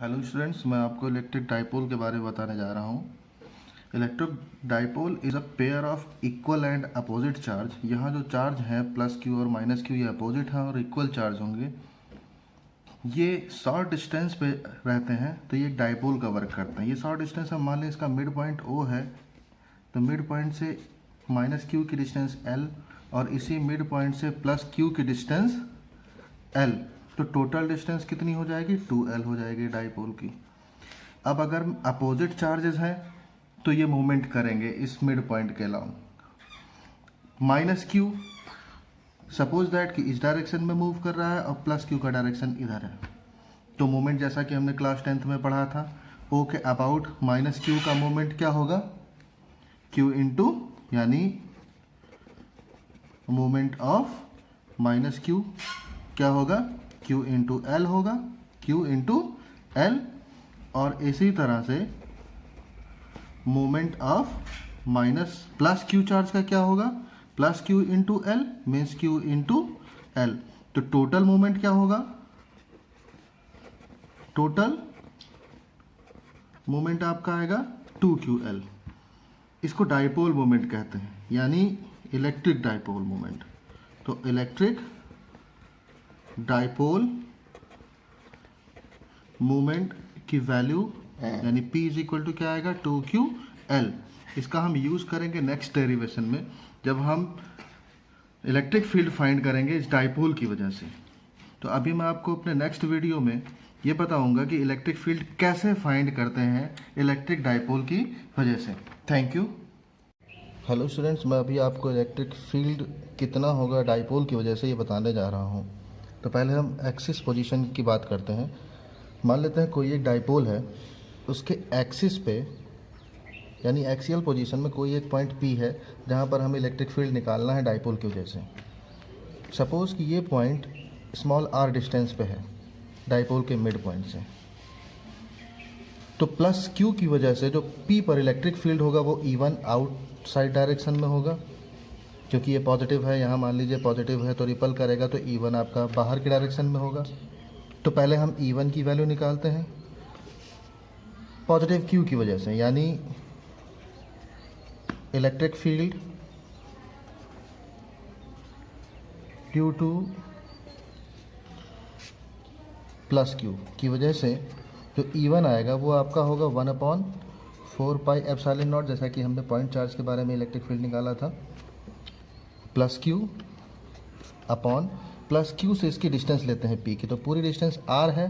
Hello students, मैं आपको electric dipole के बारे में बताने जा रहा हूँ। Electric dipole is a pair of equal and opposite charge. यहाँ जो चार्ज है प्लस क्यू और माइनस क्यू, ये अपोजिट हैं और इक्वल चार्ज होंगे। ये शॉर्ट डिस्टेंस पे रहते हैं तो ये डाइपोल का वर्क करते हैं। ये शॉर्ट डिस्टेंस हम मान लें इसका मिड पॉइंट ओ है, तो मिड पॉइंट से माइनस क्यू की डिस्टेंस एल और इसी मिड पॉइंट से प्लस क्यू की डिस्टेंस एल, तो टोटल डिस्टेंस कितनी हो जाएगी? 2L हो जाएगी डाइपोल की। अब अगर अपोजिट चार्जेस हैं तो ये मूवमेंट करेंगे इस मिड पॉइंट के along. Minus Q suppose that कि इस डायरेक्शन में मूव कर रहा है और प्लस क्यू का डायरेक्शन इधर है, तो मूवमेंट जैसा कि हमने क्लास 10th में पढ़ा था, ओ के अबाउट माइनस क्यू का मूवमेंट क्या होगा? क्यू इंटू, यानी मूवमेंट ऑफ माइनस क्यू क्या होगा? Q इंटू एल होगा, Q इंटू एल। और इसी तरह से moment of minus plus Q charge का क्या होगा? Plus Q into L means Q into L. तो टोटल मोमेंट क्या होगा? टोटल मोमेंट आपका आएगा 2QL। इसको डाइपोल मोमेंट कहते हैं, यानी इलेक्ट्रिक डाइपोल मोमेंट। तो इलेक्ट्रिक डाइपोल मोमेंट की वैल्यू यानी P इज इक्वल टू क्या आएगा? 2QL। इसका हम यूज़ करेंगे नेक्स्ट डेरिवेशन में, जब हम इलेक्ट्रिक फील्ड फाइंड करेंगे इस डाइपोल की वजह से। तो अभी मैं आपको अपने नेक्स्ट वीडियो में ये बताऊंगा कि इलेक्ट्रिक फील्ड कैसे फाइंड करते हैं इलेक्ट्रिक डाइपोल की वजह से। Thank you. हेलो स्टूडेंट्स, मैं अभी आपको इलेक्ट्रिक फील्ड कितना होगा डाइपोल की वजह से ये बताने जा रहा हूँ। तो पहले हम एक्सिस पोजीशन की बात करते हैं। मान लेते हैं कोई एक डाइपोल है, उसके एक्सिस पे यानी एक्सियल पोजीशन में कोई एक पॉइंट P है जहाँ पर हमें इलेक्ट्रिक फील्ड निकालना है डाइपोल की वजह से। सपोज़ कि ये पॉइंट स्मॉल r डिस्टेंस पे है डाइपोल के मिड पॉइंट से, तो प्लस Q की वजह से जो P पर इलेक्ट्रिक फील्ड होगा वो E1 आउटसाइड डायरेक्शन में होगा, क्योंकि ये पॉजिटिव है। यहाँ मान लीजिए पॉजिटिव है तो रिपल करेगा, तो E1 आपका बाहर की डायरेक्शन में होगा। तो पहले हम E1 की वैल्यू निकालते हैं पॉजिटिव Q की वजह से, यानी electric field due two plus Q की वजह से जो E1 आएगा वो आपका होगा 1/4 पाई एप्सिलॉन नॉट, जैसा कि हमने पॉइंट चार्ज के बारे में इलेक्ट्रिक फील्ड निकाला था, plus Q upon plus Q से इसकी डिस्टेंस लेते हैं P की, तो पूरी डिस्टेंस R है,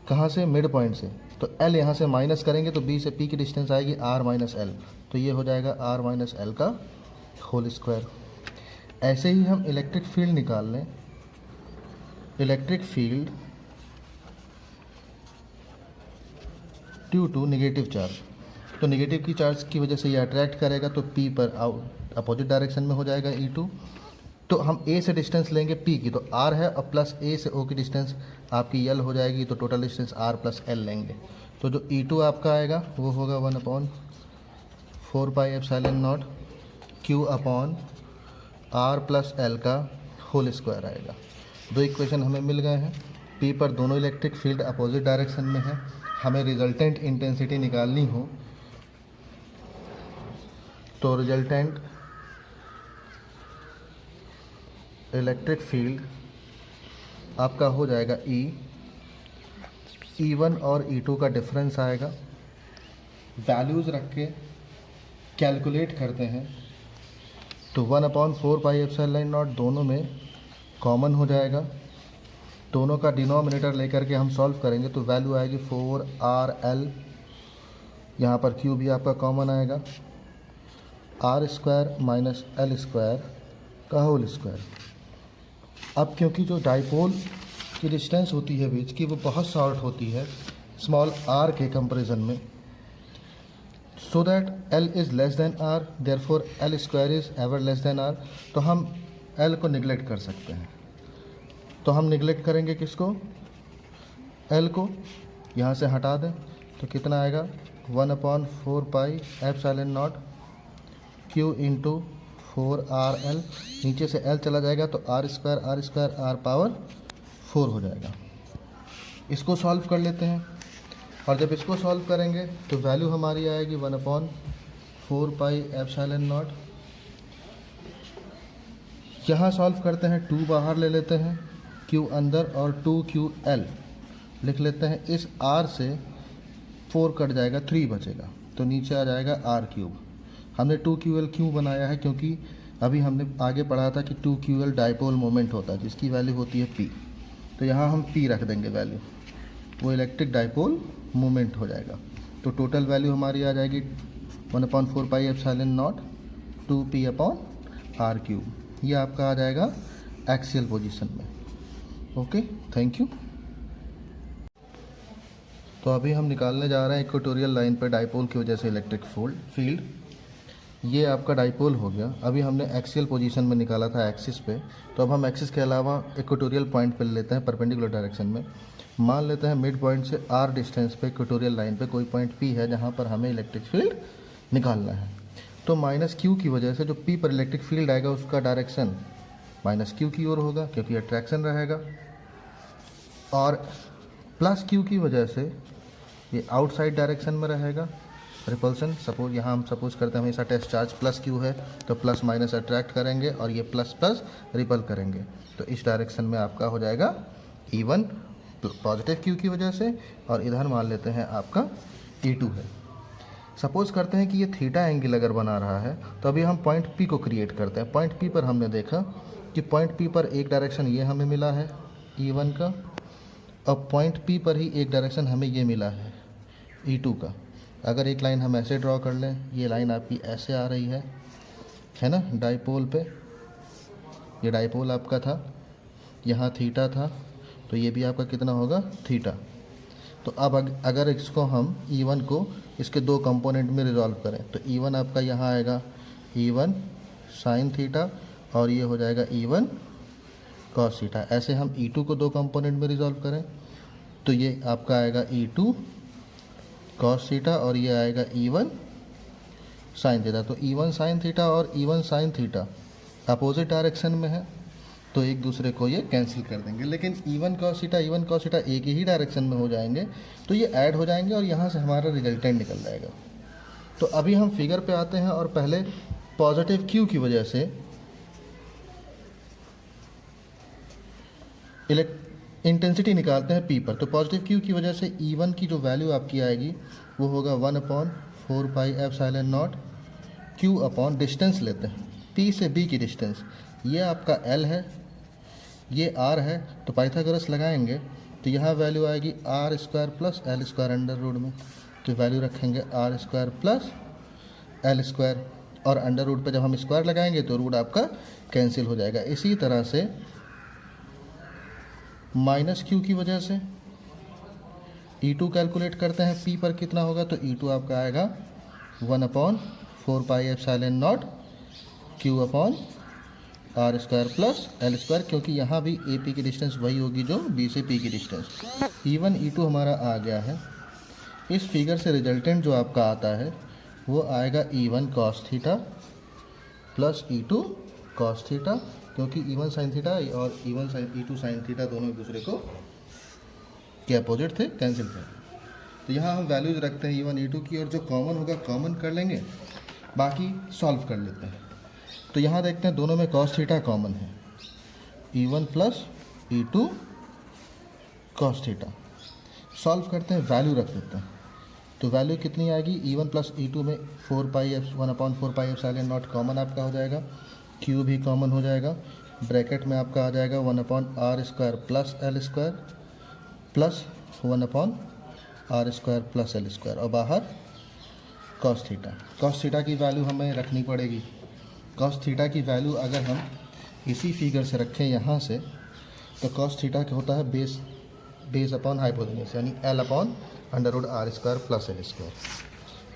कहाँ से? मिड पॉइंट से। तो L यहाँ से माइनस करेंगे तो B से P की डिस्टेंस आएगी R माइनस एल, तो ये हो जाएगा R माइनस एल का होल स्क्वायर। ऐसे ही हम इलेक्ट्रिक फील्ड निकाल लें। Electric field due to negative charge, तो नेगेटिव की चार्ज की वजह से ये अट्रैक्ट करेगा, तो P पर अपोजिट डायरेक्शन में हो जाएगा E2। तो हम A से डिस्टेंस लेंगे P की, तो R है, और प्लस A से O की डिस्टेंस आपकी L हो जाएगी, तो total distance R plus L लेंगे। तो जो E2 आपका आएगा वो होगा 1/4 pi epsilon naught Q upon R plus L का होल स्क्वायर आएगा। दो इक्वेशन हमें मिल गए हैं। P पर दोनों इलेक्ट्रिक फील्ड अपोजिट डायरेक्शन में है, हमें रिजल्टेंट इंटेंसिटी निकालनी हो तो रिजल्टेंट इलेक्ट्रिक फील्ड आपका हो जाएगा E1 और E2 का डिफरेंस आएगा। वैल्यूज़ रख के कैलकुलेट करते हैं तो 1/4 पाई एप्सिलॉन नॉट दोनों में कॉमन हो जाएगा। दोनों का डिनोमिनेटर लेकर के हम सॉल्व करेंगे तो वैल्यू आएगी 4RL, यहाँ पर Q भी आपका कॉमन आएगा, R² माइनस L² का होल स्क्वायर। अब क्योंकि जो डाइपोल की डिस्टेंस होती है बीच की वो बहुत शॉर्ट होती है स्मॉल r के कंपैरिजन में, so that L is less than R, therefore L² is ever less than R, तो हम L को निगलेक्ट कर सकते हैं। तो हम निगलेक्ट करेंगे किसको? L को। यहाँ से हटा दें तो कितना आएगा? 1/4 pi epsilon naught Q into 4RL, नीचे से L चला जाएगा तो R² R² R पावर 4 हो जाएगा। इसको सॉल्व कर लेते हैं, और जब इसको सॉल्व करेंगे तो वैल्यू हमारी आएगी 1/4 पाई एप्सिलॉन नॉट। यहाँ सॉल्व करते हैं, 2 बाहर ले लेते हैं, Q अंदर और 2QL लिख लेते हैं। इस R से 4 कट जाएगा, 3 बचेगा, तो नीचे आ जाएगा R3। हमने 2QL क्यों बनाया है, क्योंकि अभी हमने आगे पढ़ा था कि 2QL डाइपोल मोमेंट होता है जिसकी वैल्यू होती है P, तो यहाँ हम P रख देंगे वैल्यू, वो इलेक्ट्रिक डाइपोल मोमेंट हो जाएगा। तो टोटल वैल्यू हमारी आ जाएगी 1/4 पाई एप्सिलॉन नॉट 2P/R3। ये आपका आ जाएगा एक्सियल पोजीशन में। Okay, thank you. तो अभी हम निकालने जा रहे हैं इक्वेटोरियल लाइन पर डाइपोल की वजह से इलेक्ट्रिक फील्ड। ये आपका डाइपोल हो गया। अभी हमने एक्सियल पोजीशन में निकाला था एक्सिस पे, तो अब हम एक्सिस के अलावा इक्वेटोरियल पॉइंट पे लेते हैं परपेंडिकुलर डायरेक्शन में। मान लेते हैं मिड पॉइंट से R डिस्टेंस पे इक्वेटोरियल लाइन पे कोई पॉइंट P है जहाँ पर हमें इलेक्ट्रिक फील्ड निकालना है। तो -Q की वजह से जो P पर इलेक्ट्रिक फील्ड आएगा उसका डायरेक्शन -Q की ओर होगा क्योंकि अट्रैक्शन रहेगा, और +Q की वजह से ये आउटसाइड डायरेक्शन में रहेगा रिपल्सन। सपोज यहाँ हम सपोज करते हैं हमेशा टेस्ट चार्ज +Q है, तो प्लस माइनस अट्रैक्ट करेंगे और ये प्लस प्लस रिपल करेंगे, तो इस डायरेक्शन में आपका हो जाएगा E1 पॉजिटिव Q की वजह से, और इधर मान लेते हैं आपका E2 है। सपोज करते हैं कि ये थीटा एंगल अगर बना रहा है, तो अभी हम पॉइंट P को क्रिएट करते हैं। पॉइंट P पर हमने देखा कि पॉइंट P पर एक डायरेक्शन ये हमें मिला है E1 का, और पॉइंट P पर ही एक डायरेक्शन हमें ये मिला है E2 का। अगर एक लाइन हम ऐसे ड्रॉ कर लें, ये लाइन आपकी ऐसे आ रही है ना, डाइपोल पे, ये डाइपोल आपका था, यहाँ थीटा था, तो ये भी आपका कितना होगा थीटा। तो अब अगर इसको हम E1 को इसके 2 कंपोनेंट में रिजॉल्व करें, तो E1 आपका यहाँ आएगा E1 साइन थीटा, और ये हो जाएगा E1 कॉस थीटा। ऐसे हम E2 को 2 कंपोनेंट में रिजॉल्व करें, तो ये आपका आएगा E2 कॉस थीटा, और ये आएगा E1 साइन थीटा। तो E1 साइन थीटा और E1 sine theta opposite direction में है, तो एक दूसरे को ये कैंसिल कर देंगे। लेकिन E1 कॉस थीटा एक ही डायरेक्शन में हो जाएंगे, तो ये ऐड हो जाएंगे और यहाँ से हमारा रिजल्टेंट निकल जाएगा। तो अभी हम फिगर पे आते हैं, और पहले पॉजिटिव Q की वजह से इंटेंसिटी निकालते हैं P पर। तो पॉजिटिव Q की वजह से E1 की जो वैल्यू आपकी आएगी वो होगा 1/4 pi epsilon naught Q upon distance लेते हैं P से B की डिस्टेंस, ये आपका L है, ये R है, तो पाइथागोरस लगाएंगे तो यहाँ वैल्यू आएगी R² plus L² under root में, तो वैल्यू रखेंगे R² प्लस L², और अंडर रूट पे जब हम स्क्वायर लगाएंगे तो रूट आपका कैंसिल हो जाएगा। इसी तरह से -Q की वजह से E2 कैलकुलेट करते हैं, P पर कितना होगा, तो E2 आपका आएगा 1/4 pi epsilon naught Q upon R² plus L², क्योंकि यहाँ भी AP की डिस्टेंस वही होगी जो B से P की डिस्टेंस। E1 E2 हमारा आ गया है। इस फिगर से रिजल्टेंट जो आपका आता है वो आएगा E1 cos theta plus E2 cos theta, क्योंकि E1 साइन थीटा और E2 साइन थीटा दोनों एक दूसरे को के अपोजिट थे, कैंसिल थे। तो यहाँ हम वैल्यूज रखते हैं E1 E2 की, और जो कॉमन होगा कॉमन कर लेंगे, बाकी सॉल्व कर लेते हैं। तो यहाँ देखते हैं दोनों में कॉस थीटा कॉमन है, E1 plus E2 cos theta. Solve करते हैं, वैल्यू रख देते हैं, तो वैल्यू कितनी आएगी E1 प्लस E2 में 1/4 पाई एप्सिलॉन नॉट कॉमन आपका हो जाएगा, Q भी कॉमन हो जाएगा, ब्रैकेट में आपका आ जाएगा 1/R² plus L² plus 1/R² plus L², और बाहर कॉस थीटा। कॉस थीटा की वैल्यू हमें रखनी पड़ेगी। कॉस थीटा की वैल्यू अगर हम इसी फिगर से रखें यहाँ से, तो कॉस थीटा क्या होता है बेस अपॉन हाइपोटेन्यूज, यानी L upon under root R² plus L²।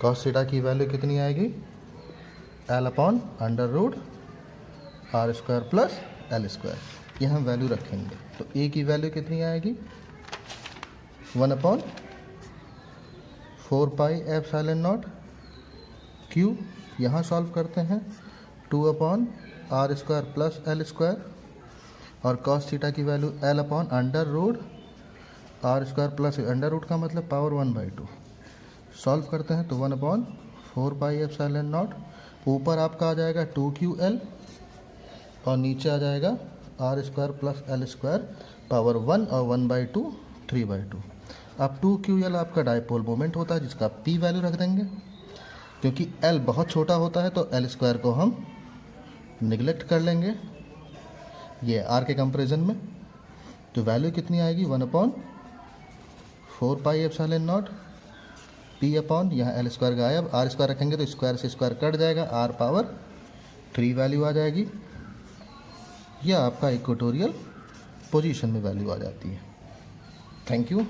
Cos theta की वैल्यू कितनी आएगी, L upon under root R² plus L²। ये हम वैल्यू रखेंगे, तो A की वैल्यू कितनी आएगी 1/4 पाई एप्सिलॉन नॉट Q, यहाँ सॉल्व करते हैं 2/R² प्लस L², और कॉस थीटा की value L upon under root R square plus under root का मतलब पावर 1/2। सॉल्व करते हैं तो 1/4πε0। ऊपर आपका आ जाएगा 2QL और नीचे आ जाएगा R square plus L square power 1 और 1/2 3/2। अब 2QL आपका डायपोल मोमेंट होता है जिसका P वैल्यू रख देंगे। क्योंकि L बहुत छोटा होता है तो एल स्क्वायर को हम निगलेक्ट कर लेंगे ये R के कंपेरिजन में। तो वैल्यू कितनी आएगी 1/4πε0 P अपॉन यहाँ एल स्क्वायर गायब, आर स्क्वायर रखेंगे तो स्क्वायर से स्क्वायर कट जाएगा, R पावर 3 वैल्यू आ जाएगी। यह आपका इक्वेटोरियल पोजीशन में वैल्यू आ जाती है। Thank you.